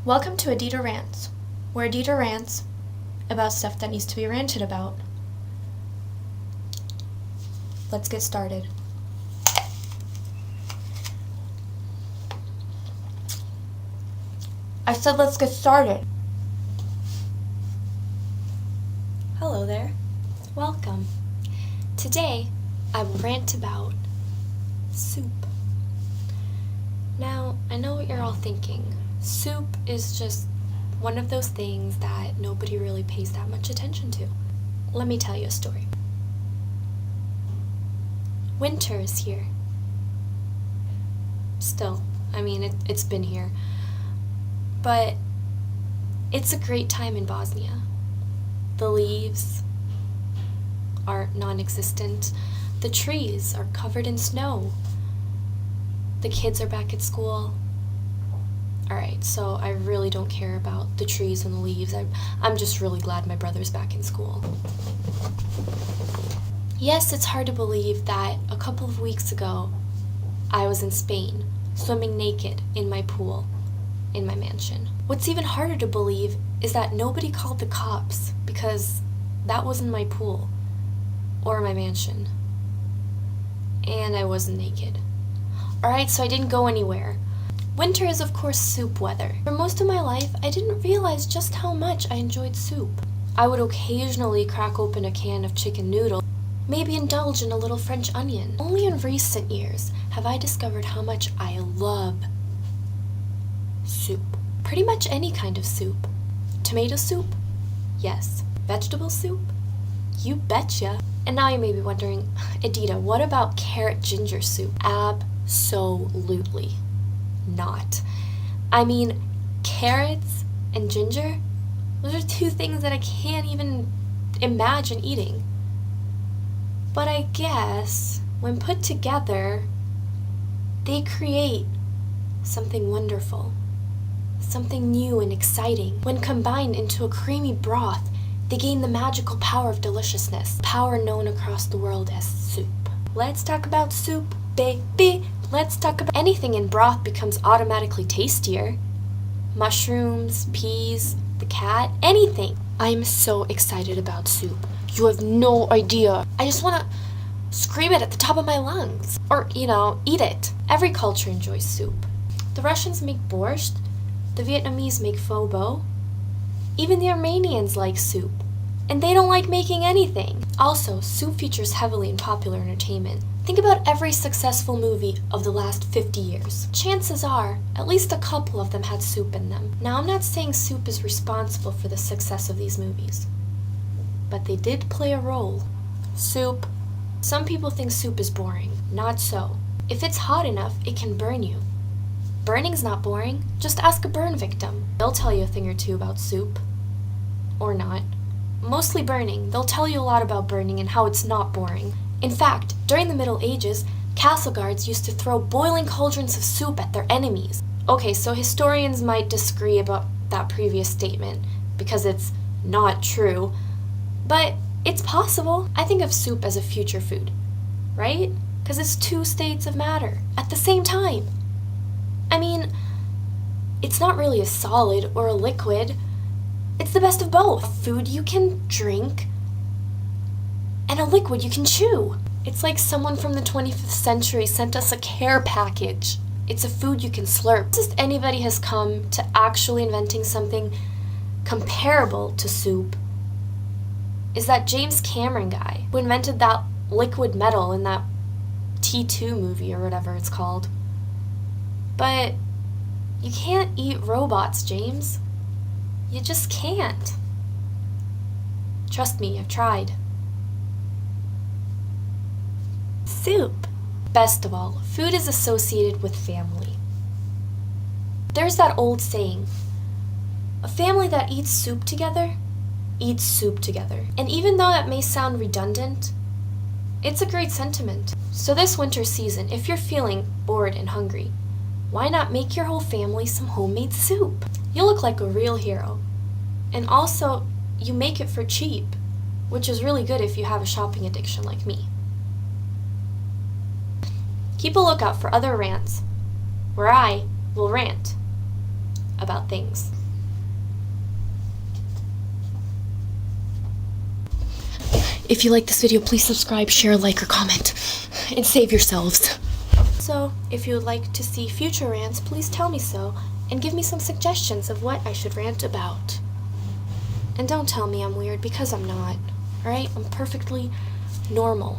Welcome to Edita Rants, where Edita rants about stuff that needs to be ranted about. Let's get started. I said let's get started. Hello there. Welcome. Today, I will rant about soup. Now, I know what you're all thinking. Soup is just one of those things that nobody really pays that much attention to. Let me tell you a story. Winter is here. Still, it's been here. But it's a great time in Bosnia. The leaves are non-existent. The trees are covered in snow. The kids are back at school. Alright, so I really don't care about the trees and the leaves. I'm just really glad my brother's back in school. Yes, it's hard to believe that a couple of weeks ago, I was in Spain, swimming naked in my pool, in my mansion. What's even harder to believe is that nobody called the cops because that wasn't my pool or my mansion. And I wasn't naked. Alright, so I didn't go anywhere. Winter is of course soup weather. For most of my life, I didn't realize just how much I enjoyed soup. I would occasionally crack open a can of chicken noodle, maybe indulge in a little French onion. Only in recent years have I discovered how much I love soup. Pretty much any kind of soup. Tomato soup? Yes. Vegetable soup? You betcha. And now you may be wondering, Edita, what about carrot ginger soup? Absolutely not. Carrots and ginger, those are two things that I can't even imagine eating. But I guess when put together, they create something wonderful, something new and exciting. When combined into a creamy broth, they gain the magical power of deliciousness, power known across the world as soup. Let's talk about soup, baby. Let's talk about anything in broth becomes automatically tastier. Mushrooms, peas, the cat, anything. I'm so excited about soup. You have no idea. I just want to scream it at the top of my lungs. Or, eat it. Every culture enjoys soup. The Russians make borscht. The Vietnamese make pho bo. Even the Armenians like soup. And they don't like making anything. Also, soup features heavily in popular entertainment. Think about every successful movie of the last 50 years. Chances are, at least a couple of them had soup in them. Now, I'm not saying soup is responsible for the success of these movies, but they did play a role. Soup. Some people think soup is boring. Not so. If it's hot enough, it can burn you. Burning's not boring. Just ask a burn victim. They'll tell you a thing or two about soup. Or not. Mostly burning. They'll tell you a lot about burning and how it's not boring. In fact, during the Middle Ages, castle guards used to throw boiling cauldrons of soup at their enemies. Okay, so historians might disagree about that previous statement because it's not true, but it's possible. I think of soup as a future food, right? Because it's two states of matter at the same time. It's not really a solid or a liquid. It's the best of both. A food you can drink and a liquid you can chew. It's like someone from the 25th century sent us a care package. It's a food you can slurp. Just anybody has come to actually inventing something comparable to soup is that James Cameron guy who invented that liquid metal in that T2 movie or whatever it's called. But you can't eat robots, James. You just can't. Trust me, I've tried. Soup. Best of all, food is associated with family. There's that old saying, a family that eats soup together, eats soup together. And even though that may sound redundant, it's a great sentiment. So this winter season, if you're feeling bored and hungry, why not make your whole family some homemade soup? You'll look like a real hero. And also, you make it for cheap, which is really good if you have a shopping addiction like me. Keep a lookout for other rants, where I will rant about things. If you like this video, please subscribe, share, like, or comment, and save yourselves. So, if you would like to see future rants, please tell me so, and give me some suggestions of what I should rant about. And don't tell me I'm weird, because I'm not, alright? I'm perfectly normal.